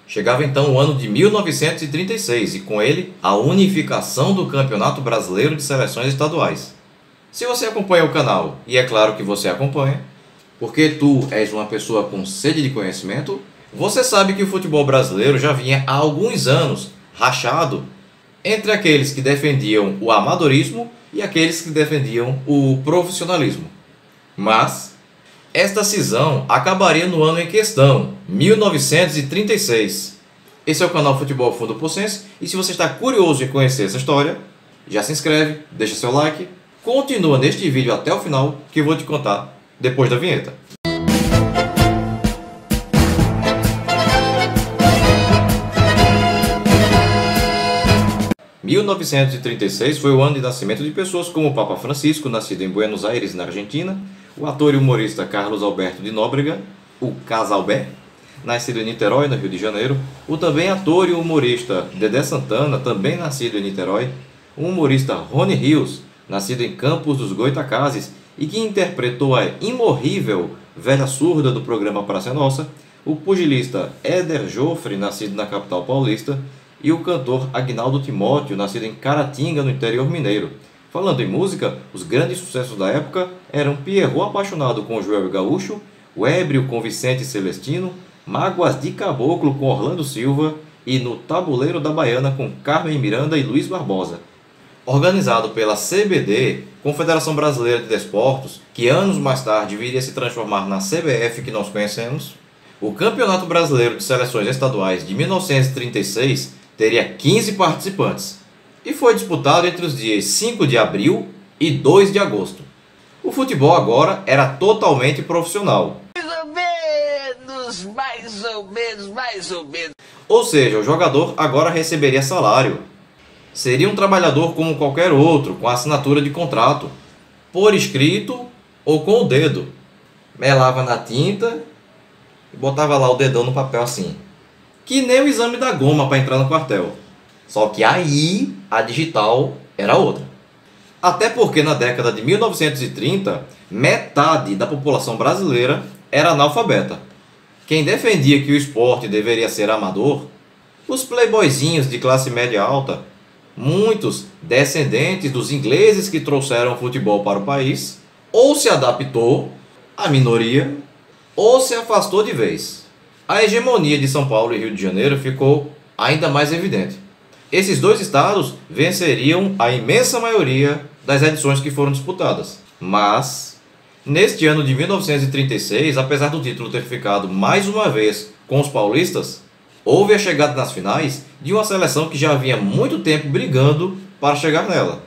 Chegava então o ano de 1936 e com ele a unificação do Campeonato Brasileiro de Seleções Estaduais. Se você acompanha o canal, e é claro que você acompanha, porque tu és uma pessoa com sede de conhecimento, você sabe que o futebol brasileiro já vinha há alguns anos rachado entre aqueles que defendiam o amadorismo e aqueles que defendiam o profissionalismo. Mas esta cisão acabaria no ano em questão, 1936. Esse é o canal Futebol Fundo Possense e se você está curioso em conhecer essa história, já se inscreve, deixa seu like, continua neste vídeo até o final que eu vou te contar depois da vinheta. Em 1936 foi o ano de nascimento de pessoas como o Papa Francisco, nascido em Buenos Aires, na Argentina, o ator e humorista Carlos Alberto de Nóbrega, o Casalbé, nascido em Niterói, no Rio de Janeiro, o também ator e humorista Dedé Santana, também nascido em Niterói, o humorista Rony Rios, nascido em Campos dos Goytacazes e que interpretou a imorrível velha surda do programa Praça é Nossa, o pugilista Éder Joffre, nascido na capital paulista, e o cantor Agnaldo Timóteo, nascido em Caratinga, no interior mineiro. Falando em música, os grandes sucessos da época eram Pierrot apaixonado com Joel Gaúcho, O Ébrio com Vicente Celestino, Mágoas de Caboclo com Orlando Silva e No Tabuleiro da Baiana com Carmen Miranda e Luiz Barbosa. Organizado pela CBD, Confederação Brasileira de Desportos, que anos mais tarde viria a se transformar na CBF que nós conhecemos, o Campeonato Brasileiro de Seleções Estaduais de 1936 teria 15 participantes e foi disputado entre os dias 5 de abril e 2 de agosto. O futebol agora era totalmente profissional. Mais ou menos. Ou seja, o jogador agora receberia salário. Seria um trabalhador como qualquer outro, com assinatura de contrato, por escrito ou com o dedo. Melava na tinta e botava lá o dedão no papel assim. Que nem o exame da goma para entrar no quartel. Só que aí a digital era outra. Até porque na década de 1930, metade da população brasileira era analfabeta. Quem defendia que o esporte deveria ser amador, os playboyzinhos de classe média alta, muitos descendentes dos ingleses que trouxeram o futebol para o país, ou se adaptou à minoria, ou se afastou de vez. A hegemonia de São Paulo e Rio de Janeiro ficou ainda mais evidente. Esses dois estados venceriam a imensa maioria das edições que foram disputadas. Mas, neste ano de 1936, apesar do título ter ficado mais uma vez com os paulistas, houve a chegada nas finais de uma seleção que já havia muito tempo brigando para chegar nela.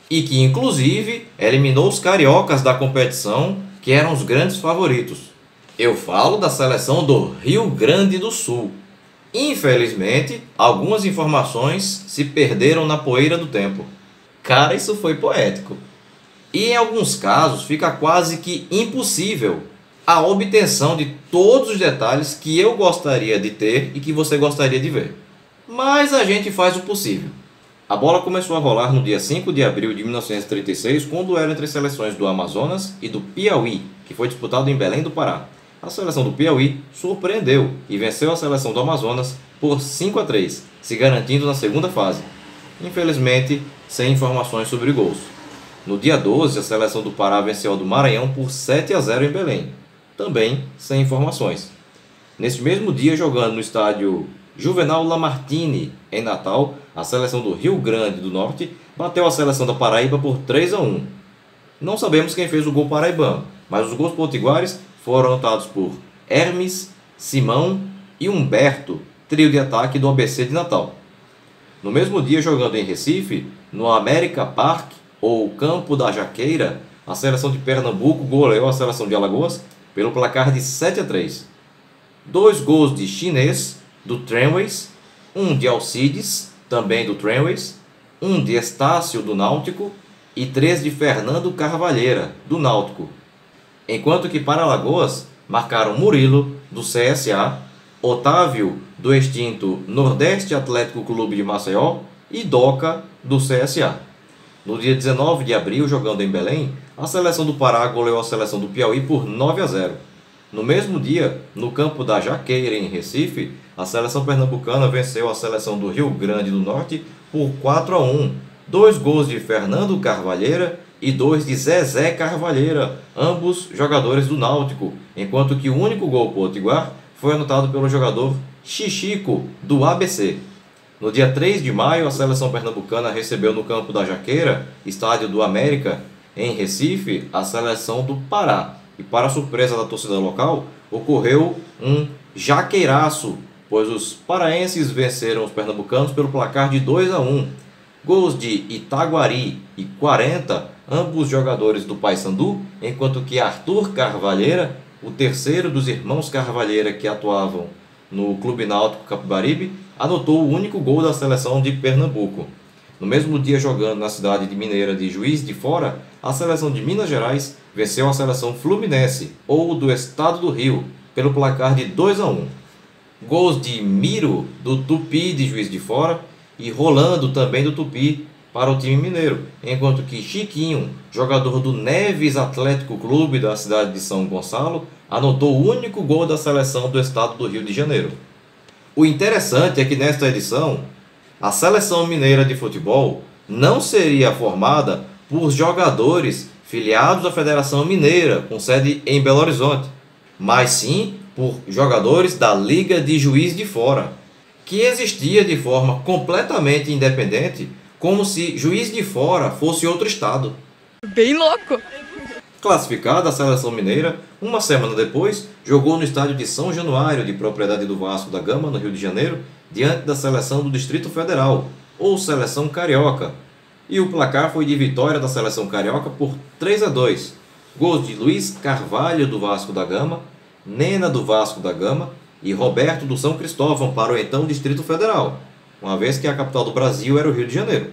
E que, inclusive, eliminou os cariocas da competição, que eram os grandes favoritos. Eu falo da seleção do Rio Grande do Sul. Infelizmente, algumas informações se perderam na poeira do tempo. Cara, isso foi poético. E em alguns casos fica quase que impossível a obtenção de todos os detalhes que eu gostaria de ter e que você gostaria de ver. Mas a gente faz o possível. A bola começou a rolar no dia 5 de abril de 1936 com o duelo entre as seleções do Amazonas e do Piauí, que foi disputado em Belém do Pará. A seleção do Piauí surpreendeu e venceu a seleção do Amazonas por 5-3, se garantindo na segunda fase. Infelizmente, sem informações sobre gols. No dia 12, a seleção do Pará venceu a do Maranhão por 7-0 em Belém, também sem informações. Neste mesmo dia, jogando no estádio Juvenal Lamartine, em Natal, a seleção do Rio Grande do Norte bateu a seleção da Paraíba por 3-1. Não sabemos quem fez o gol paraibano, mas os gols potiguares foram anotados por Hermes, Simão e Humberto, trio de ataque do ABC de Natal. No mesmo dia, jogando em Recife, no América Park, ou Campo da Jaqueira, a seleção de Pernambuco goleou a seleção de Alagoas pelo placar de 7-3. 2 gols de Chinês, do Tramways, um de Alcides, também do Tramways, um de Estácio, do Náutico, e 3 de Fernando Carvalheira, do Náutico. Enquanto que para Alagoas marcaram Murilo, do CSA, Otávio, do extinto Nordeste Atlético Clube de Maceió, e Doca, do CSA. No dia 19 de abril, jogando em Belém, a seleção do Pará goleou a seleção do Piauí por 9-0. No mesmo dia, no campo da Jaqueira, em Recife, a seleção pernambucana venceu a seleção do Rio Grande do Norte por 4-1. 2 gols de Fernando Carvalheira e 2 de Zezé Carvalheira, ambos jogadores do Náutico, enquanto que o único gol potiguar foi anotado pelo jogador Xixico, do ABC. No dia 3 de maio, a seleção pernambucana recebeu no campo da Jaqueira, estádio do América, em Recife, a seleção do Pará. E para surpresa da torcida local, ocorreu um jaqueiraço, pois os paraenses venceram os pernambucanos pelo placar de 2-1. Gols de Itaguari e 40, ambos jogadores do Paysandu, enquanto que Arthur Carvalheira, o terceiro dos irmãos Carvalheira que atuavam no Clube Náutico Capibaribe, anotou o único gol da seleção de Pernambuco. No mesmo dia, jogando na cidade de mineira de Juiz de Fora, a seleção de Minas Gerais venceu a seleção Fluminense, ou do estado do Rio, pelo placar de 2-1. Gols de Miro, do Tupi de Juiz de Fora, e Rolando, também do Tupi, para o time mineiro, enquanto que Chiquinho, jogador do Neves Atlético Clube da cidade de São Gonçalo, anotou o único gol da seleção do estado do Rio de Janeiro. O interessante é que nesta edição, a seleção mineira de futebol não seria formada por jogadores filiados à Federação Mineira, com sede em Belo Horizonte, mas sim por jogadores da Liga de Juiz de Fora, que existia de forma completamente independente, como se Juiz de Fora fosse outro estado. Bem louco! Classificada, a seleção mineira, uma semana depois, jogou no estádio de São Januário, de propriedade do Vasco da Gama, no Rio de Janeiro, diante da seleção do Distrito Federal, ou seleção carioca. E o placar foi de vitória da seleção carioca por 3-2. Gols de Luiz Carvalho, do Vasco da Gama, Nena, do Vasco da Gama, e Roberto, do São Cristóvão, para o então Distrito Federal, uma vez que a capital do Brasil era o Rio de Janeiro.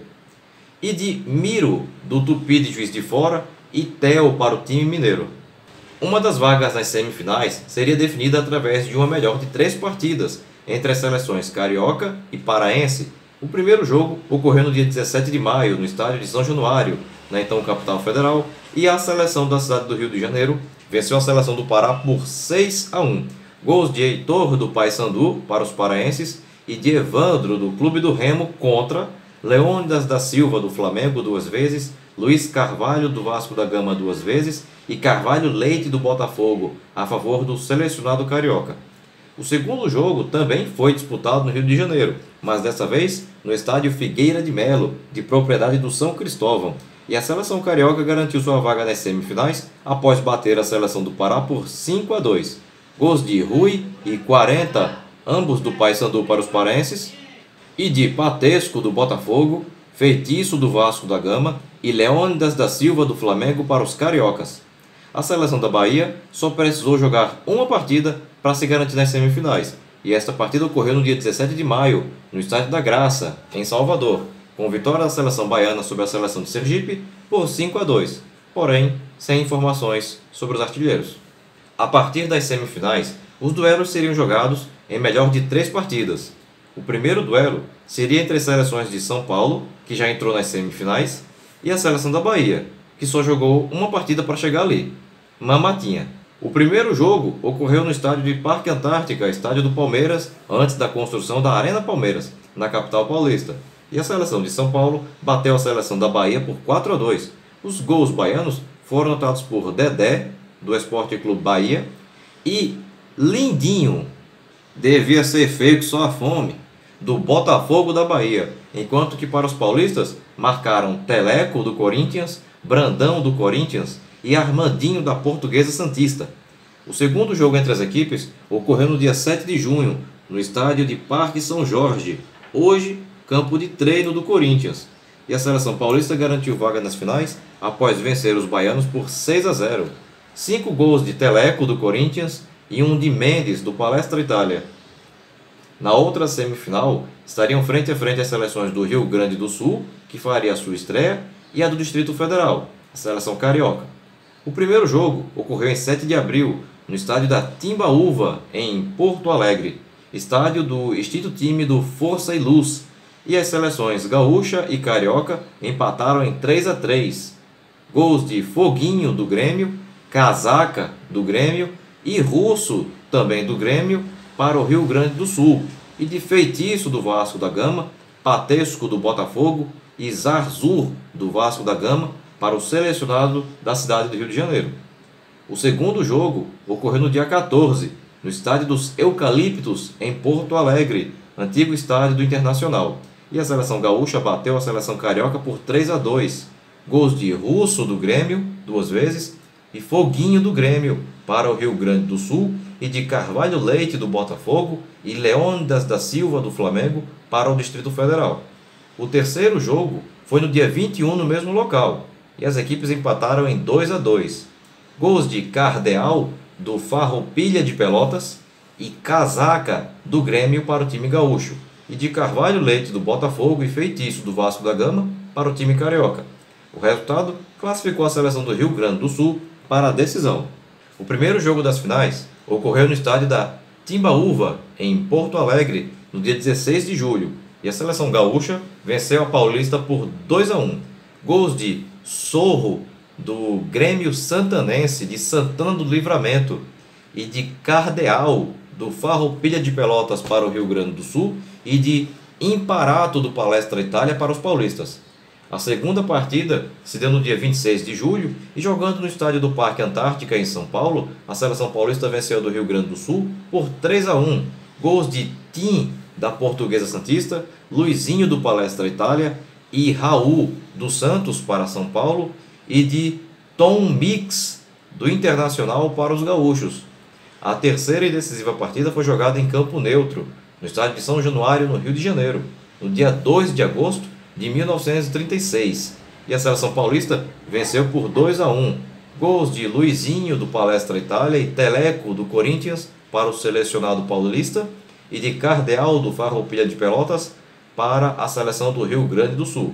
E de Miro, do Tupi de Juiz de Fora, e Theo para o time mineiro. Uma das vagas nas semifinais seria definida através de uma melhor de 3 partidas entre as seleções carioca e paraense. O primeiro jogo ocorreu no dia 17 de maio, no estádio de São Januário, na então capital federal, e a seleção da cidade do Rio de Janeiro venceu a seleção do Pará por 6-1. Gols de Heitor, do Paysandu, para os paraenses, e de Evandro, do Clube do Remo, contra Leônidas da Silva, do Flamengo, 2 vezes, Luiz Carvalho, do Vasco da Gama, 2 vezes, e Carvalho Leite, do Botafogo, a favor do selecionado carioca. O segundo jogo também foi disputado no Rio de Janeiro, mas dessa vez no estádio Figueira de Melo, de propriedade do São Cristóvão, e a seleção carioca garantiu sua vaga nas semifinais após bater a seleção do Pará por 5-2. Gols de Rui e 40, ambos do Paysandu para os paraenses, e de Patesco, do Botafogo, Feitiço, do Vasco da Gama, e Leônidas da Silva, do Flamengo, para os cariocas. A seleção da Bahia só precisou jogar uma partida para se garantir nas semifinais, e esta partida ocorreu no dia 17 de maio, no Estádio da Graça, em Salvador, com vitória da seleção baiana sobre a seleção de Sergipe por 5-2, porém sem informações sobre os artilheiros. A partir das semifinais, os duelos seriam jogados em melhor de 3 partidas. O primeiro duelo seria entre as seleções de São Paulo, que já entrou nas semifinais, e a seleção da Bahia, que só jogou uma partida para chegar ali, Mamatinha. O primeiro jogo ocorreu no estádio de Parque Antártica, estádio do Palmeiras, antes da construção da Arena Palmeiras, na capital paulista. E a seleção de São Paulo bateu a seleção da Bahia por 4-2. Os gols baianos foram anotados por Dedé, do Esporte Clube Bahia, e Lindinho, devia ser feio que só a fome, do Botafogo da Bahia, enquanto que para os paulistas marcaram Teleco, do Corinthians, Brandão, do Corinthians, e Armandinho, da Portuguesa Santista. O segundo jogo entre as equipes ocorreu no dia 7 de junho, no estádio de Parque São Jorge, hoje campo de treino do Corinthians, e a seleção paulista garantiu vaga nas finais após vencer os baianos por 6-0. 5 gols de Teleco, do Corinthians, e 1 de Mendes, do Palestra Itália. Na outra semifinal, estariam frente a frente as seleções do Rio Grande do Sul, que faria a sua estreia, e a do Distrito Federal, a seleção carioca. O primeiro jogo ocorreu em 7 de abril, no estádio da Timbaúva, em Porto Alegre, estádio do extinto time do Força e Luz, e as seleções gaúcha e carioca empataram em 3-3. Gols de Foguinho, do Grêmio, Casaca, do Grêmio, e Russo, também do Grêmio, para o Rio Grande do Sul, e de Feitiço do Vasco da Gama, Patesco do Botafogo e Zarzur do Vasco da Gama para o selecionado da cidade do Rio de Janeiro. O segundo jogo ocorreu no dia 14, no estádio dos Eucaliptos, em Porto Alegre, antigo estádio do Internacional, e a seleção gaúcha bateu a seleção carioca por 3-2. Gols de Russo do Grêmio, 2 vezes, e Foguinho do Grêmio para o Rio Grande do Sul, e de Carvalho Leite do Botafogo e Leônidas da Silva do Flamengo para o Distrito Federal. O terceiro jogo foi no dia 21 no mesmo local, e as equipes empataram em 2-2. Gols de Cardeal do Farroupilha de Pelotas e Casaca do Grêmio para o time gaúcho, e de Carvalho Leite do Botafogo e Feitiço do Vasco da Gama para o time carioca. O resultado classificou a seleção do Rio Grande do Sul para a decisão. O primeiro jogo das finais ocorreu no estádio da Timbaúva, em Porto Alegre, no dia 16 de julho, e a seleção gaúcha venceu a Paulista por 2-1. Gols de Sorro do Grêmio Santanense de Santana do Livramento e de Cardeal do Farroupilha de Pelotas para o Rio Grande do Sul e de Imparato do Palestra Itália para os paulistas. A segunda partida se deu no dia 26 de julho e, jogando no estádio do Parque Antártica em São Paulo, a seleção paulista venceu do Rio Grande do Sul por 3-1. Gols de Tim da Portuguesa Santista, Luizinho do Palestra Itália e Raul dos Santos para São Paulo e de Tom Mix do Internacional para os gaúchos. A terceira e decisiva partida foi jogada em campo neutro, no estádio de São Januário, no Rio de Janeiro, no dia 2 de agosto de 1936, e a seleção paulista venceu por 2-1. Gols de Luizinho do Palestra Itália e Teleco do Corinthians para o selecionado paulista e de Cardeal do Farroupilha de Pelotas para a seleção do Rio Grande do Sul.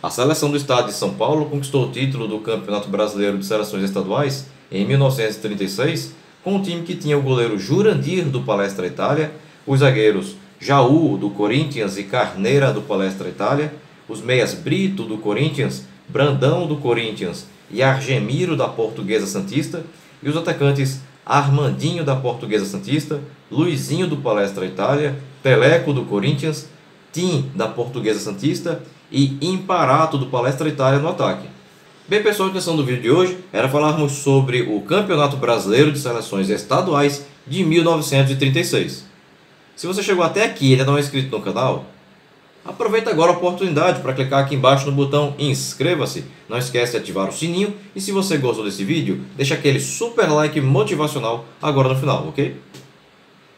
A seleção do estado de São Paulo conquistou o título do Campeonato Brasileiro de Seleções Estaduais em 1936, com um time que tinha o goleiro Jurandir do Palestra Itália, os zagueiros Jaú do Corinthians e Carneira do Palestra Itália, os meias Brito do Corinthians, Brandão do Corinthians e Argemiro da Portuguesa Santista, e os atacantes Armandinho da Portuguesa Santista, Luizinho do Palestra Itália, Teleco do Corinthians, Tim da Portuguesa Santista e Imparato do Palestra Itália no ataque. Bem, pessoal, a intenção do vídeo de hoje era falarmos sobre o Campeonato Brasileiro de Seleções Estaduais de 1936. Se você chegou até aqui e ainda não é inscrito no canal, aproveita agora a oportunidade para clicar aqui embaixo no botão inscreva-se. Não esquece de ativar o sininho e, se você gostou desse vídeo, deixa aquele super like motivacional agora no final, ok?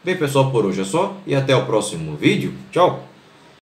Bem, pessoal, por hoje é só e até o próximo vídeo. Tchau!